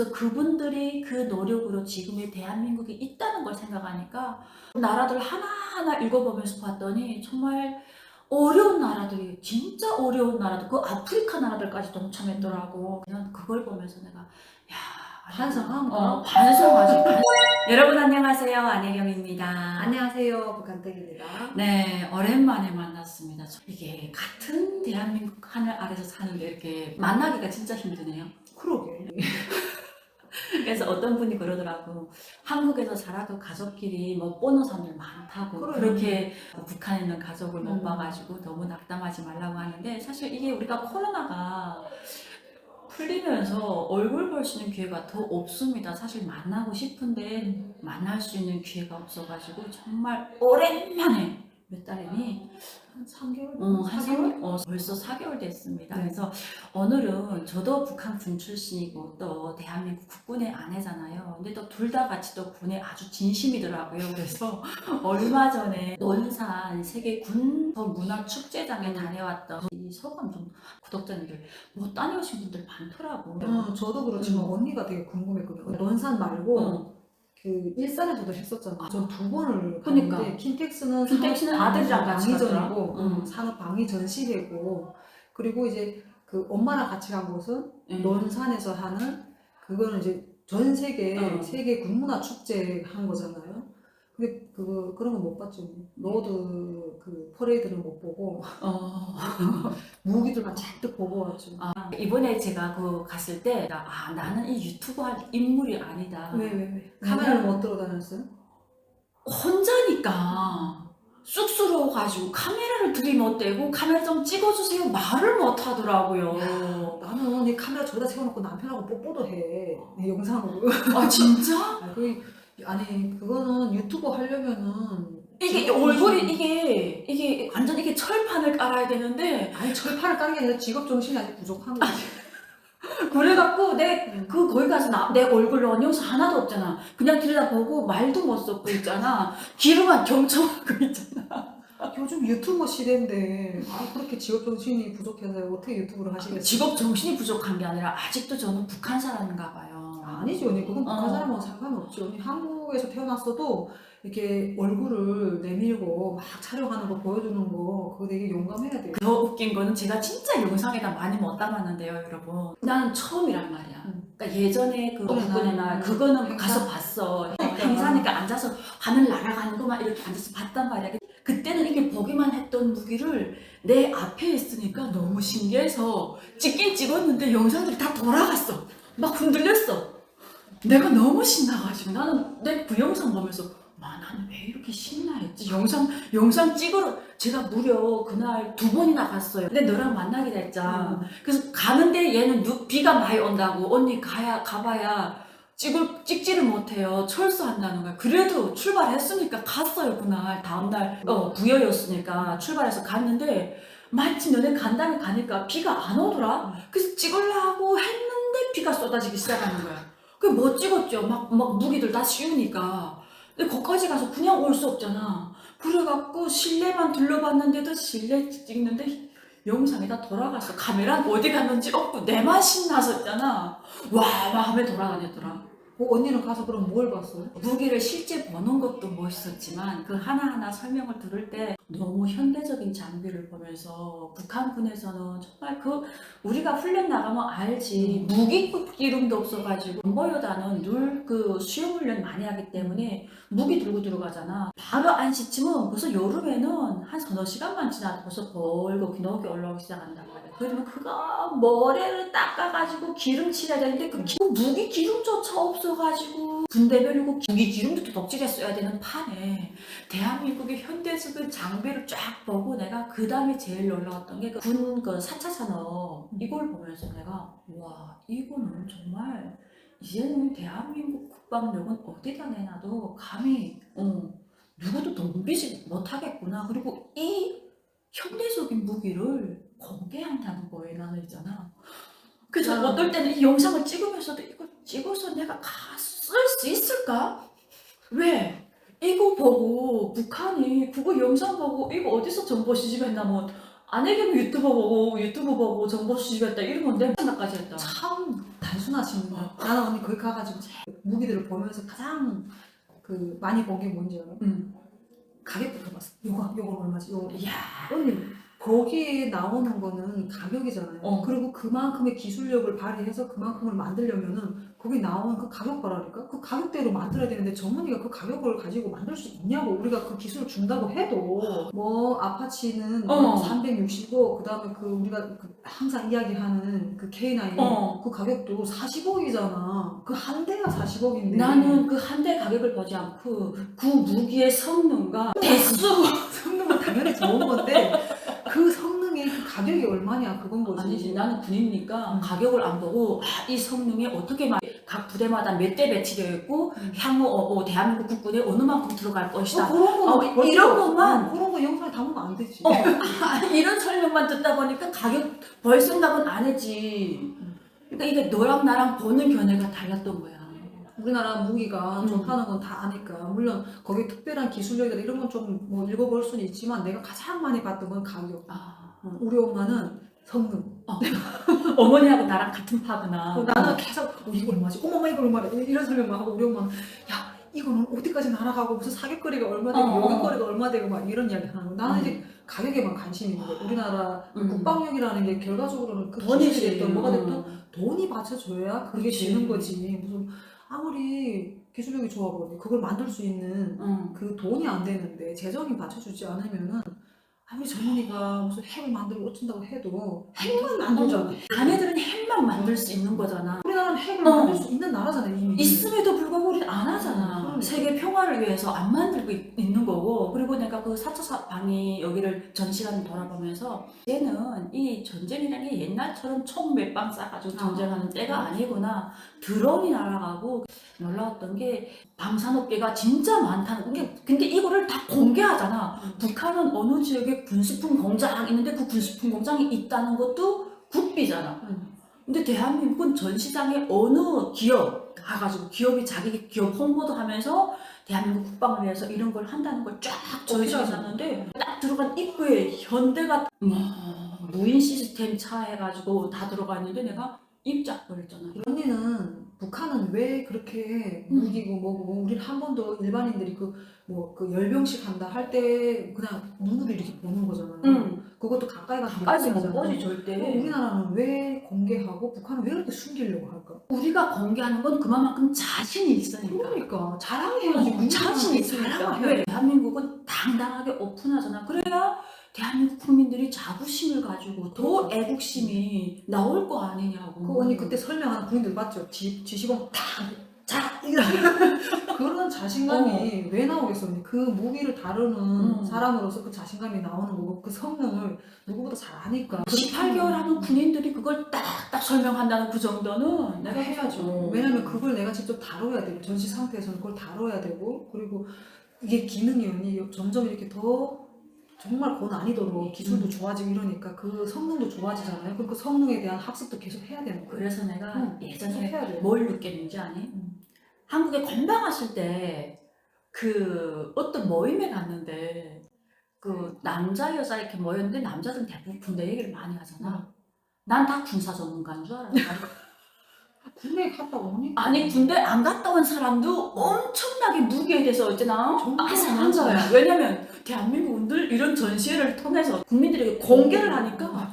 그래서 그분들이 그 노력으로 지금의 대한민국이 있다는 걸 생각하니까 나라들 하나하나 읽어보면서 봤더니 정말 어려운 나라들이, 진짜 어려운 나라들, 그 아프리카 나라들까지 동참했더라고. 그냥 그걸 보면서 내가 야, 반성한가? 반성하지. 여러분 안녕하세요, 안혜경입니다. 안녕하세요, 북한댁입니다. 네, 오랜만에 만났습니다. 이게 같은 대한민국 하늘 아래서 사는데 이렇게 만나기가 진짜 힘드네요. 그러게. 그래서 어떤 분이 그러더라고. 한국에서 살아도 가족끼리 못 보는 사람들 많다고. 그래. 그렇게 북한에 있는 가족을 못 음. 봐가지고 너무 낙담하지 말라고 하는데, 사실 이게 우리가 코로나가 풀리면서 얼굴 볼 수 있는 기회가 더 없습니다. 사실 만나고 싶은데 만날 수 있는 기회가 없어가지고 정말 오랜만에 몇 달이니? 한 3개월? 한 3개월? 벌써 4개월 됐습니다. 네. 그래서 오늘은 저도 북한 군 출신이고 또 대한민국 국군의 아내잖아요. 근데 또 둘 다 같이 또 군에 아주 진심이더라고요. 그래서 얼마 전에 논산 세계 군 문화 축제장에 다녀왔던 이 소감 좀 구독자님들 못 다녀오신 분들 많더라고요. 저도 그렇지만 언니가 되게 궁금했거든요. 논산 말고 그 일산에서도 했었잖아요. 전 2번을 그러니까. 갔는데 킨텍스는 아들이랑 같이 갔더라. 방위전이고 산업 방위 전시회고, 그리고 이제 그 엄마랑 같이 간 곳은 응. 논산에서 하는, 그거는 이제 전 세계 세계 군문화 축제 한 거잖아요. 근데 그런 거 못 봤죠. 로드 그 퍼레이드는 못 보고 무기들만 잔뜩 보고 왔죠. 이번에 제가 그 갔을 때 나는 이 유튜브 할 인물이 아니다. 왜? 카메라를 못 들고 다녔어요? 혼자니까 쑥스러워가지고 카메라를 들이못 대고 카메라 좀 찍어주세요 말을 못 하더라고요. 나는 이 카메라 저기다 세워놓고 남편하고 뽀뽀도 해. 내 영상으로. 아 진짜? 아니 그거는 유튜브 하려면은 이게 얼굴이 이게 완전 이게 철판을 깔아야 되는데, 아니 절판을 까는 게 아니라 직업 정신이 아직 부족한 거지. 그래가지고 거기 가서 내 얼굴 넣은 영상 하나도 없잖아. 그냥 들여다보고 말도 못 섞고 있잖아. 귀로만 경청하고 있잖아. 요즘 유튜버 시대인데 그렇게 직업 정신이 부족해서 어떻게 유튜브를 하시겠어요? 직업 정신이 부족한 게 아니라 아직도 저는 북한 사람인가 봐요. 아니지 언니, 그건 북한 사람하고 상관없지. 언니 한국에서 태어났어도 이렇게 얼굴을 내밀고 막 촬영하는 거 보여주는 거, 그거 되게 용감해야 돼요. 더 웃긴 거는 제가 진짜 영상에다 많이 못 담았는데요, 여러분. 나는 처음이란 말이야. 그러니까 예전에 그 국군의 날 그거는 가서 봤어. 행사니까 앉아서 하늘 날아가는 거만 이렇게 앉아서 봤단 말이야. 그때는 이게 보기만 했던 무기를 내 앞에 있으니까 너무 신기해서 찍긴 찍었는데 영상들이 다 돌아갔어. 막 흔들렸어. 내가 너무 신나가지고 나는 내 그 영상 보면서 나는 왜 이렇게 신나했지? 영상 찍으러 제가 무려 그날 2번이나 갔어요. 근데 너랑 만나게 됐잖아. 그래서 가는데 얘는 비가 많이 온다고 언니 가봐야 찍지를 못해요. 철수한다는 거야. 그래도 출발했으니까 갔어요. 그날 다음날 부여였으니까 출발해서 갔는데 마침 너네 간다며 가니까 비가 안 오더라. 그래서 찍으려고 했는데 비가 쏟아지기 시작하는 거야. 그게 못 찍었죠. 막 무기들 다 씌우니까. 근데 거기까지 가서 그냥 올 수 없잖아. 그래갖고 실내만 둘러봤는데도 실내 찍는데 영상이 다 돌아갔어. 카메라는 어디 갔는지 없고 내만 신나서있잖아. 와 하면 돌아다녔더라. 언니는 가서 그럼 뭘 봤어요? 무기를 실제 보는 것도 멋있었지만 그 하나하나 설명을 들을 때 너무 현대적인 장비를 보면서 북한군에서는 정말 우리가 훈련 나가면 알지, 무기 기름도 없어가지고 전보여다는 늘 그 수영 훈련 많이 하기 때문에 무기 들고 들어가잖아. 바로 안 씻으면 벌써 여름에는 한 서너 시간만 지나도 벌써 벌겋게 녹이 올라오기 시작한단 말이야. 그러면 그거 머리를 닦아가지고 기름 칠해야 되는데 그 무기 기름조차 없어가지고 군대별이고 무기 기름도 덕질했어야 되는 판에 대한민국의 현대적인 장비를 쫙 보고 내가 그 다음에 제일 놀라웠던 게 군 4차 산업 이걸 보면서 내가 와 이거는 정말 이제는 대한민국 국방력은 어디다 내놔도 감히 누구도 덤비지 못하겠구나. 그리고 이 현대적인 무기를 공개한다는 거에 나는 있잖아. 그래서 어떨 때는 이 영상을 찍으면서도 이걸 찍어서 내가 쓸 수 있을까? 왜? 이거 보고 북한이 그거 영상 보고 이거 어디서 정보 시집했나 뭐 아내가 유튜브 보고 정보 수집했다 이런 건데 생각까지 했다. 참 단순하시는 거야. 나는 언니 거기 가가지고 무기들을 보면서 가장 그 많이 본 게 뭔지 알아? 가격부터 봤어. 요거 얼마지? 요거. 이야. 언니 거기에 나오는 거는 가격이잖아요. 그리고 그만큼의 기술력을 발휘해서 그만큼을 만들려면은 거기 나오는 그 가격 봐라니까? 그 가격대로 만들어야 되는데 전문의가 그 가격을 가지고 만들 수 있냐고. 우리가 그 기술을 준다고 해도 뭐 아파치는 365 그다음에 그 우리가 그 항상 이야기하는 그 K9 그 가격도 40억이잖아. 그 한 대가 40억인데 나는 그 한 대 가격을 보지 않고 그 무기의 성능과 대수 성능은 당연히 좋은 건데 그 성능의 그 가격이 얼마냐 그건 거지. 아니지. 나는 군이니까 가격을 안 보고 이 성능이 어떻게 각 부대마다 몇 대 배치되어 있고 향후 대한민국 국군에 어느 만큼 들어갈 것이다. 그런 거 이런 것만 그런 거 영상에 담으면 안 되지. 이런 설명만 듣다 보니까 가격 벌 생각은 안 했지. 그러니까 이게 너랑 나랑 보는 견해가 달랐던 거야. 우리나라 무기가 좋다는 건 다 아니까 물론 거기 특별한 기술력이나 이런 건 좀 뭐 읽어볼 수는 있지만 내가 가장 많이 봤던 건 가격. 우리 엄마는 성능. 어머니하고 나랑 같은 파구나. 나는 계속 이거 얼마지? 어머마 이거 얼마래? 이런 설명만 하고 우리 엄마는 야 이거는 어디까지 날아가고 무슨 사격거리가 얼마 되고 요격거리가 얼마 되고 막 이런 이야기 하는 거. 나는 이제 가격에만 관심이 있는 거야. 우리나라 국방력이라는 게 결과적으로는 그 돈이지. 됐든 뭐가 됐든 돈이 받쳐줘야 그게 그치. 되는 거지. 무슨 아무리 기술력이 좋아 보니 그걸 만들 수 있는 그 돈이 안 되는데 재정이 받쳐주지 않으면은 아무리 전문의가 무슨 핵을 만들고 어쩐다고 해도 핵만 만들잖아. 자네들은 핵만 만들 수 있는 거잖아. 우리나라는 핵을 만들 수 있는 나라잖아 이미. 있음에도 불구하고 우리는 안 하잖아. 그러니까. 세계 평화를 위해서 안 만들고 있는 거고. 그리고 내가 그 4차 방위 여기를 전 시간을 돌아보면서 얘는 이 전쟁이라는 게 옛날처럼 총 몇 방 쏴가지고 전쟁하는 때가 아니구나. 드론이 날아가고 놀라웠던 게 방산업계가 진짜 많다는 게. 근데 이거를 다 공개하잖아. 북한은 어느 지역에 군수품 공장 있는데 그 군수품 공장이 있다는 것도 국비잖아. 근데 대한민국은 전 시장에 어느 기업 가가지고 기업이 자기 기업 홍보도 하면서 대한민국 국방을 위해서 이런 걸 한다는 걸 쫙 전시해놨는데 딱 들어간 입구에 현대가 무인 시스템 차 해가지고 다 들어가 있는데 내가 입짝 벌렸잖아. 언니는 북한은 왜 그렇게 무기고 뭐고 우리는 한 번도 일반인들이 그 열병식 한다 할 때 그냥 눈으로 이렇게 보는 거잖아요. 그것도 가까이 가서 가까이서 못 보지 절대. 우리나라는 왜 공개하고 북한은 왜 그렇게 숨기려고 할까? 우리가 공개하는 건 그만큼 자신이 있으니까. 그러니까 자랑해야지. 자신이 있으니까. 왜? 대한민국은 당당하게 오픈하잖아. 그래야 대한민국 국민들이 자부심을 가지고 더 애국심이 나올 거 아니냐고. 그 언니 그때 설명하는 군인들 봤죠? 지시봉 탁! 자! 이런 그런 자신감이 왜 나오겠어? 언니? 그 무기를 다루는 사람으로서 그 자신감이 나오는 거고 그 성능을 누구보다 잘 아니까 18개월 하는 군인들이 그걸 딱딱 설명한다는 그 정도는 내가 해야죠. 왜냐면 그걸 내가 직접 다뤄야 되고 전시 상태에서는 그걸 다뤄야 되고 그리고 이게 기능이 언니 점점 이렇게 더 정말 고난이도로 기술도 좋아지고 이러니까 그 성능도 좋아지잖아요. 그럼 그 성능에 대한 학습도 계속 해야 되는 거예요. 그래서 내가 예전에 해야 돼요. 뭘 느꼈는지 아니? 한국에 관광하실 때 그 어떤 모임에 갔는데 그 남자 여자 이렇게 모였는데 남자들은 대부분 군대 얘기를 많이 하잖아. 난 다 군사 전문가인 줄 알았어. 군대 갔다 오니까 아니 군대 안 갔다 온 사람도 엄청나게 무기에 대해서 있잖아. 정말 아상한 거야. 왜냐면 대한민국들 이런 전시회를 통해서 국민들에게 공개를 하니까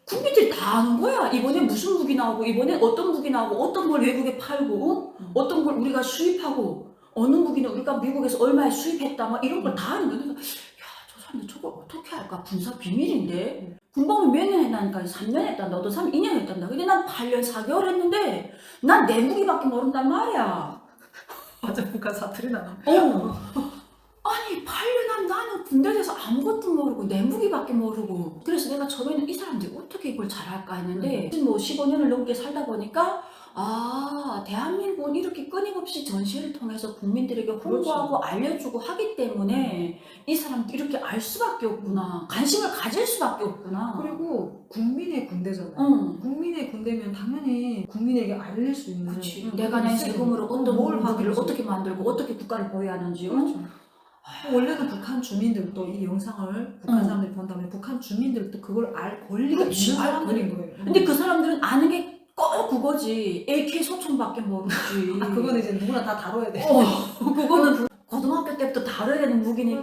국민들이 다 아는 거야. 이번에 무슨 무기 나오고 이번에 어떤 무기 나오고 어떤 걸 외국에 팔고 어떤 걸 우리가 수입하고 어느 무기는 우리가 미국에서 얼마에 수입했다 막 이런 걸 다 아는 거야. 그러니까 저 사람들 저걸 어떻게 할까? 군사 비밀인데. 군방을 몇 년 했다니까? 3년 했다. 너도 2년 했단다. 근데 난 8년 4개월 했는데 난 내 무기밖에 모른단 말이야. 맞아 북한 사투리 나나. 아니 8년 한 나는 군대에 대해서 아무것도 모르고 내 무기밖에 모르고. 그래서 내가 처음에는 이 사람들이 어떻게 이걸 잘할까 했는데 뭐 15년을 넘게 살다 보니까 아 대한민국은 이렇게 끊임없이 전시회를 통해서 국민들에게 홍보하고 알려주고 하기 때문에 이 사람들이 이렇게 알 수밖에 없구나. 관심을 가질 수밖에 없구나. 그리고 국민의 군대잖아요. 국민의 군대면 당연히 국민에게 알릴 수 있는 그치. 내가 낸 세금으로 어떤 무기를 어떻게 만들고 어떻게 국가를 보유하는지. 그렇죠. 원래는 북한 주민들도 이 영상을 북한 응. 사람들이 본 다음에 북한 주민들도 그걸 알 권리가 그렇지, 있는 알 사람들인 거예요. 근데 그 사람들은 아는 게 꼭 그거지. AK 소총밖에 모르지. 그거는 이제 누구나 다 다뤄야 돼. 그거는 고등학교 때부터 다뤄야 되는 무기니까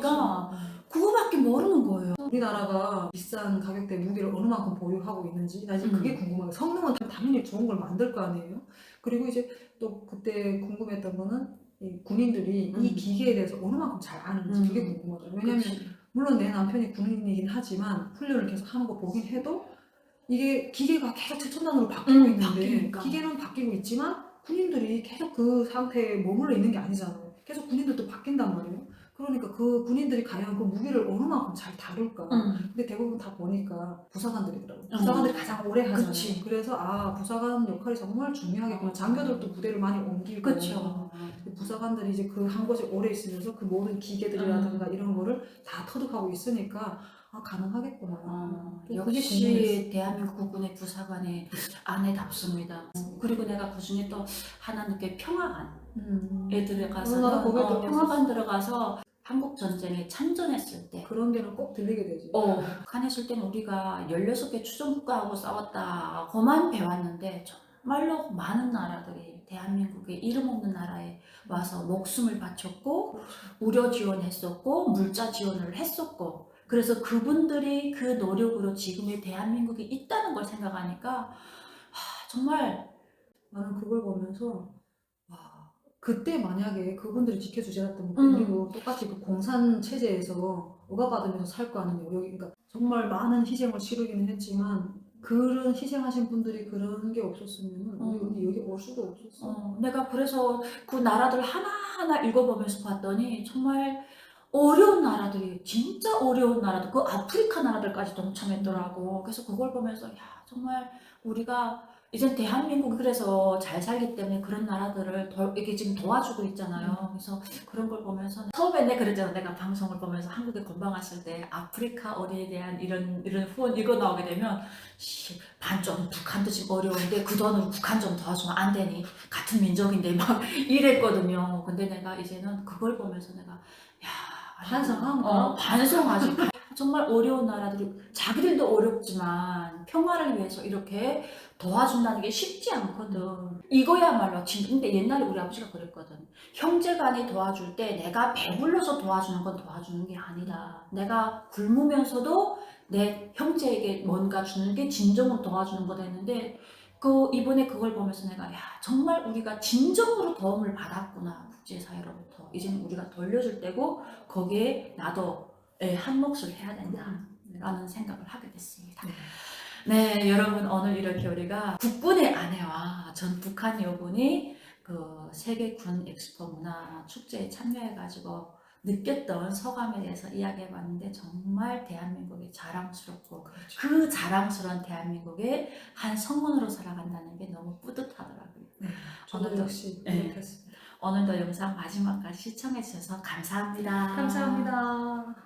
그렇죠. 그거밖에 모르는 거예요. 우리나라가 비싼 가격대 무기를 어느 만큼 보유하고 있는지 나 이제 그게 음. 궁금해요. 성능은 당연히 좋은 걸 만들 거 아니에요. 그리고 이제 또 그때 궁금했던 거는 이 군인들이 이 기계에 대해서 어느 만큼 잘 아는지 그게 궁금하더라고요. 왜냐면 그치. 물론 내 남편이 군인이긴 하지만 훈련을 계속 하는 거 보긴 해도 이게 기계가 계속 최첨단으로 바뀌고 있는데 바뀌니까. 기계는 바뀌고 있지만 군인들이 계속 그 상태에 머물러 있는 게 아니잖아요. 계속 군인들도 바뀐단 말이에요. 그러니까 그 군인들이 과연 그 무기를 어느 만큼 잘 다룰까. 근데 대부분 다 보니까 부사관들이더라고요. 부사관들이 가장 오래 하잖아요. 그치. 그래서 아 부사관 역할이 정말 중요하겠구나. 장교들도 부대를 많이 옮기고 그렇죠. 부사관들이 이제 그 한 곳에 오래 있으면서 그 모든 기계들이라든가 이런 거를 다 터득하고 있으니까 아 가능하겠구나. 또 그게 궁금했어요. 역시 대한민국 국군의 부사관의 아내답습니다. 그리고 내가 그중에 또 하나 느껴 평화관. 애들에 가서 나도 거기에 들어갔었어. 평화관 들어가서 한국 전쟁에 참전했을 때 그런 데는 꼭 들리게 되지. 북한했을 때는 우리가 16개 추종국가하고 싸웠다 그만 배웠는데 정말로 많은 나라들이 대한민국의 이름 없는 나라에 와서 목숨을 바쳤고 그렇죠. 의료 지원했었고 물자 지원을 했었고 그래서 그분들이 그 노력으로 지금의 대한민국이 있다는 걸 생각하니까 정말 나는 그걸 보면서 와 그때 만약에 그분들이 지켜주지 않았다면 우리도 똑같이 그 공산 체제에서 억압받으면서 살 거 아니에요. 여기 그러니까 정말 많은 희생을 치르기는 했지만 그런 희생하신 분들이 그런 게 없었으면 우리 여기 올 수도 없었어. 내가 그래서 그 나라들 하나하나 읽어보면서 봤더니 정말 어려운 나라들이 진짜 어려운 나라들 그 아프리카 나라들까지 동참했더라고. 그래서 그걸 보면서 야 정말 우리가 이제 대한민국이 그래서 잘 살기 때문에 그런 나라들을 이렇게 지금 도와주고 있잖아요. 그래서 그런 걸 보면서 처음에 내가 그랬잖아. 내가 방송을 보면서 한국에 건방 왔을 때 아프리카 어린이에 대한 이런 후원 이거 나오게 되면 반좀 북한도 지금 어려운데 그 돈으로 북한 좀 도와주면 안 되니 같은 민족인데 막 이랬거든요. 근데 내가 이제는 그걸 보면서 내가 야 반성한 거. 반성하지. 정말 어려운 나라들이 자기들도 어렵지만 평화를 위해서 이렇게 도와준다는 게 쉽지 않거든. 이거야말로 진짜 근데 옛날에 우리 아버지가 그랬거든. 형제간이 도와줄 때 내가 배불러서 도와주는 건 도와주는 게 아니다. 내가 굶으면서도 내 형제에게 뭔가 주는 게 진정으로 도와주는 거다 했는데 이번에 그걸 보면서 내가 야 정말 우리가 진정으로 도움을 받았구나 국제사회로부터. 이제는 우리가 돌려줄 때고 거기에 나도 한 몫을 해야 된다라는 생각을 하게 됐습니다. 네, 여러분 오늘 이렇게 우리가 국군의 아내와 전 북한 여군이 그 세계군 엑스포 문화 축제에 참여해가지고 느꼈던 소감에 대해서 이야기해봤는데 정말 대한민국이 자랑스럽고 그 자랑스러운 대한민국의 한 성원으로 살아간다는 게 너무 뿌듯하더라고요. 저도 역시 그렇겠습니다. 오늘도 영상 마지막까지 시청해주셔서 감사합니다. 감사합니다.